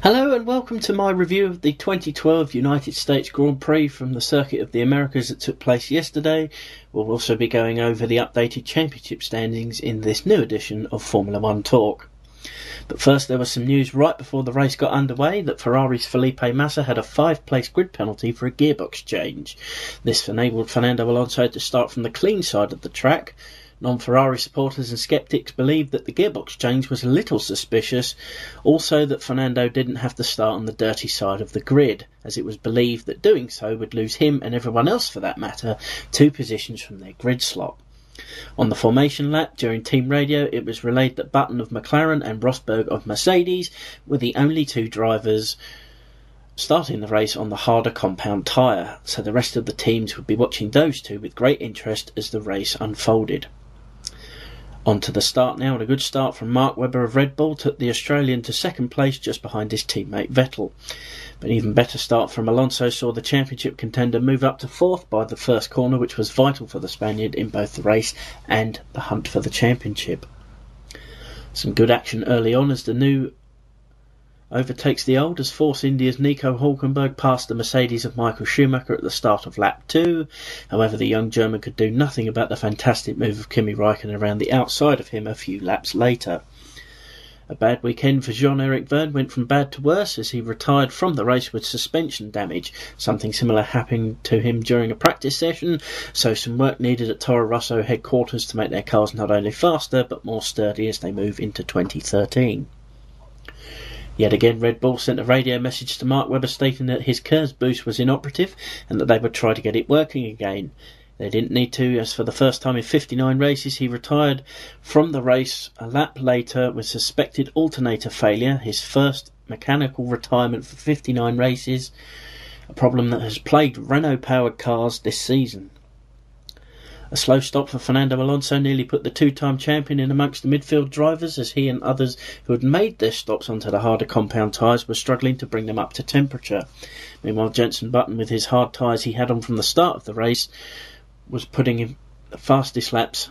Hello and welcome to my review of the 2012 United States Grand Prix from the Circuit of the Americas that took place yesterday. We'll also be going over the updated championship standings in this new edition of Formula One Talk. But first, there was some news right before the race got underway that Ferrari's Felipe Massa had a 5-place grid penalty for a gearbox change. This enabled Fernando Alonso to start from the clean side of the track. Non-Ferrari supporters and sceptics believed that the gearbox change was a little suspicious, also that Fernando didn't have to start on the dirty side of the grid, as it was believed that doing so would lose him and everyone else for that matter 2 positions from their grid slot. On the formation lap during team radio, it was relayed that Button of McLaren and Rosberg of Mercedes were the only 2 drivers starting the race on the harder compound tyre, so the rest of the teams would be watching those 2 with great interest as the race unfolded. On to the start now, and a good start from Mark Webber of Red Bull took the Australian to second place just behind his teammate Vettel. But an even better start from Alonso saw the championship contender move up to 4th by the first corner, which was vital for the Spaniard in both the race and the hunt for the championship. Some good action early on as the new overtakes the old, as Force India's Nico Hülkenberg passed the Mercedes of Michael Schumacher at the start of lap 2. However, the young German could do nothing about the fantastic move of Kimi Räikkönen around the outside of him a few laps later. A bad weekend for Jean-Eric Vergne went from bad to worse as he retired from the race with suspension damage. Something similar happened to him during a practice session, so some work needed at Toro Rosso headquarters to make their cars not only faster but more sturdy as they move into 2013. Yet again, Red Bull sent a radio message to Mark Webber stating that his KERS boost was inoperative and that they would try to get it working again. They didn't need to, as for the first time in 59 races he retired from the race a lap later with suspected alternator failure, his first mechanical retirement for 59 races, a problem that has plagued Renault-powered cars this season. A slow stop for Fernando Alonso nearly put the 2-time champion in amongst the midfield drivers, as he and others who had made their stops onto the harder compound tyres were struggling to bring them up to temperature. Meanwhile, Jenson Button, with his hard tyres he had on from the start of the race, was putting in the fastest laps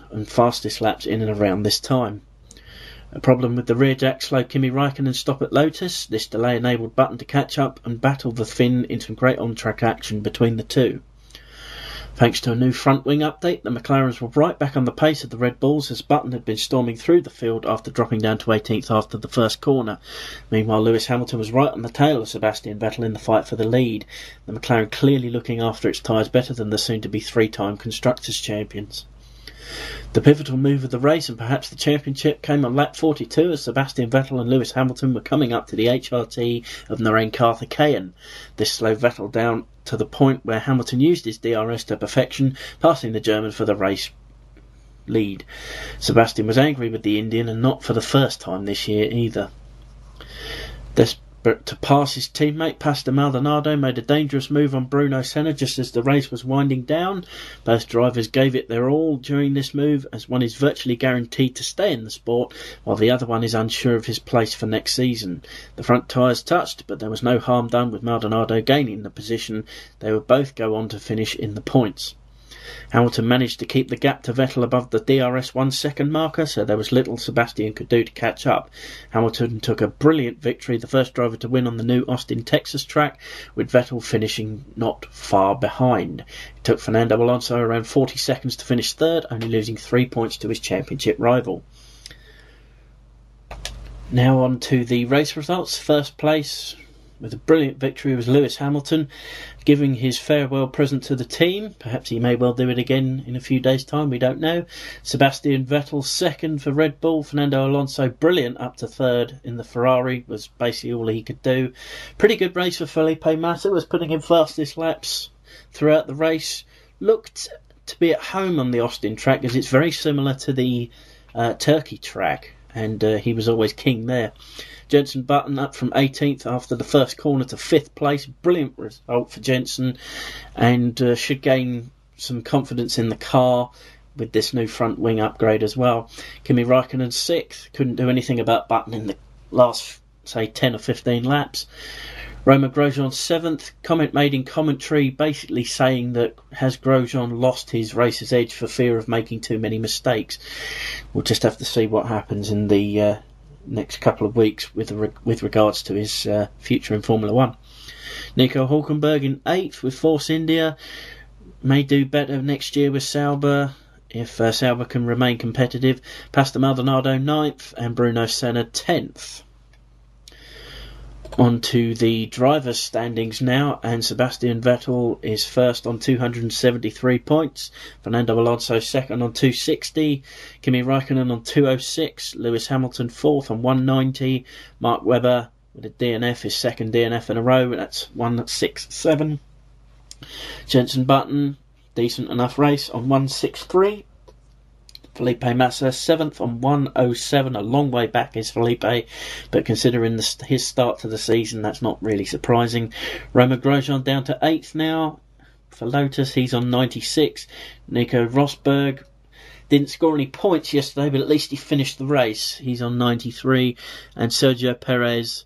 in and around this time. A problem with the rear jack slowed Kimi Räikkönen's stop at Lotus. This delay enabled Button to catch up and battle the Finn in some great on-track action between the 2. Thanks to a new front wing update, the McLarens were right back on the pace of the Red Bulls as Button had been storming through the field after dropping down to 18th after the first corner. Meanwhile, Lewis Hamilton was right on the tail of Sebastian Vettel in the fight for the lead, the McLaren clearly looking after its tyres better than the soon-to-be 3-time Constructors' Champions. The pivotal move of the race and perhaps the championship came on lap 42 as Sebastian Vettel and Lewis Hamilton were coming up to the HRT of Narain-Karthikeyan. This slowed Vettel down to the point where Hamilton used his DRS to perfection, passing the German for the race lead. Sebastian was angry with the Indian, and not for the first time this year either. Desperate to pass his teammate, Pastor Maldonado made a dangerous move on Bruno Senna just as the race was winding down. Both drivers gave it their all during this move, as one is virtually guaranteed to stay in the sport while the other one is unsure of his place for next season. The front tyres touched, but there was no harm done with Maldonado gaining the position. They would both go on to finish in the points. Hamilton managed to keep the gap to Vettel above the DRS 1-second marker, so there was little Sebastian could do to catch up. Hamilton took a brilliant victory, the first driver to win on the new Austin, Texas track, with Vettel finishing not far behind. It took Fernando Alonso around 40 seconds to finish third, only losing 3 points to his championship rival. Now on to the race results. First place with a brilliant victory was Lewis Hamilton, giving his farewell present to the team. Perhaps he may well do it again in a few days' time, we don't know. Sebastian Vettel second for Red Bull. Fernando Alonso brilliant up to third in the Ferrari, was basically all he could do. Pretty good race for Felipe Massa, was putting in fastest laps throughout the race. Looked to be at home on the Austin track, as it's very similar to the Turkey track, and he was always king there. Jenson Button up from 18th after the first corner to 5th place. Brilliant result for Jenson, and should gain some confidence in the car with this new front wing upgrade as well. Kimi Räikkönen 6th. Couldn't do anything about Button in the last, say, 10 or 15 laps. Romain Grosjean 7th. Comment made in commentary basically saying that has Grosjean lost his racer's edge for fear of making too many mistakes? We'll just have to see what happens in the next couple of weeks with regards to his future in Formula 1. Nico Hülkenberg in 8th with Force India. May do better next year with Sauber if Sauber can remain competitive. Pastor Maldonado 9th and Bruno Senna 10th. On to the drivers' standings now, and Sebastian Vettel is first on 273 points, Fernando Alonso second on 260, Kimi Raikkonen on 206, Lewis Hamilton fourth on 190, Mark Webber with a DNF, his second DNF in a row, that's 167. Jenson Button, decent enough race on 163. Felipe Massa 7th on 107, a long way back is Felipe, but considering his start to the season, that's not really surprising. Romain Grosjean down to 8th now for Lotus, he's on 96. Nico Rosberg didn't score any points yesterday, but at least he finished the race, he's on 93. And Sergio Perez,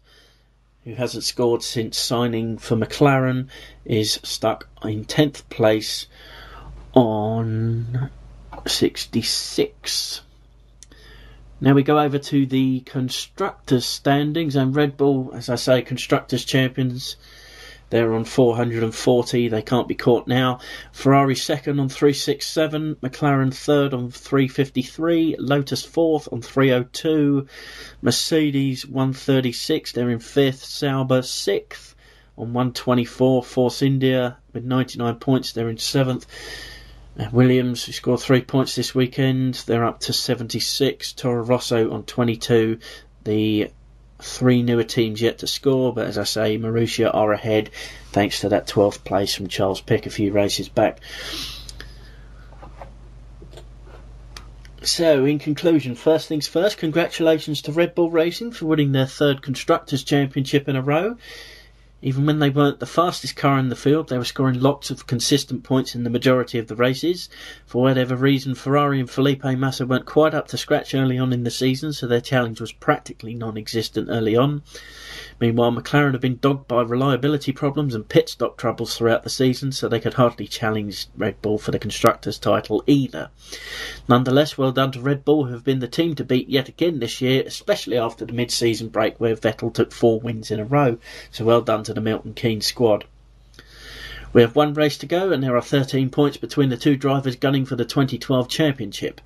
who hasn't scored since signing for McLaren, is stuck in 10th place on 66. Now we go over to the constructors' standings, and Red Bull, as I say, constructors champions. They're on 440. They can't be caught now. Ferrari second on 367. McLaren third on 353. Lotus fourth on 302. Mercedes 136. They're in fifth. Sauber sixth on 124. Force India with 99 points. They're in seventh. Williams, who scored 3 points this weekend, they're up to 76. Toro Rosso on 22. The three newer teams yet to score, but as I say, Marussia are ahead thanks to that 12th place from Charles Pic a few races back. So, in conclusion, first things first, congratulations to Red Bull Racing for winning their third Constructors' Championship in a row. Even when they weren't the fastest car in the field, they were scoring lots of consistent points in the majority of the races. For whatever reason, Ferrari and Felipe Massa weren't quite up to scratch early on in the season, so their challenge was practically non-existent early on. Meanwhile, McLaren have been dogged by reliability problems and pit stop troubles throughout the season, so they could hardly challenge Red Bull for the Constructors' title either. Nonetheless, well done to Red Bull, who have been the team to beat yet again this year, especially after the mid-season break where Vettel took 4 wins in a row, so well done to the Milton Keynes squad. We have one race to go, and there are 13 points between the two drivers gunning for the 2012 championship.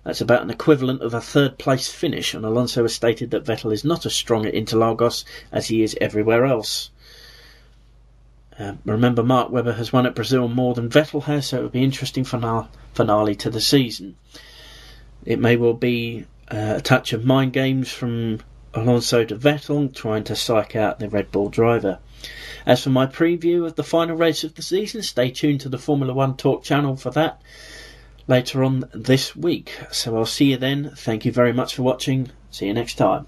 That's about an equivalent of a third-place finish, and Alonso has stated that Vettel is not as strong at Interlagos as he is everywhere else. Remember, Mark Webber has won at Brazil more than Vettel has, so it will be an interesting finale to the season. It may well be a touch of mind games from Alonso to Vettel, trying to psych out the Red Bull driver. As for my preview of the final race of the season, stay tuned to the Formula 1 Talk channel for that later on this week. So I'll see you then. Thank you very much for watching. See you next time.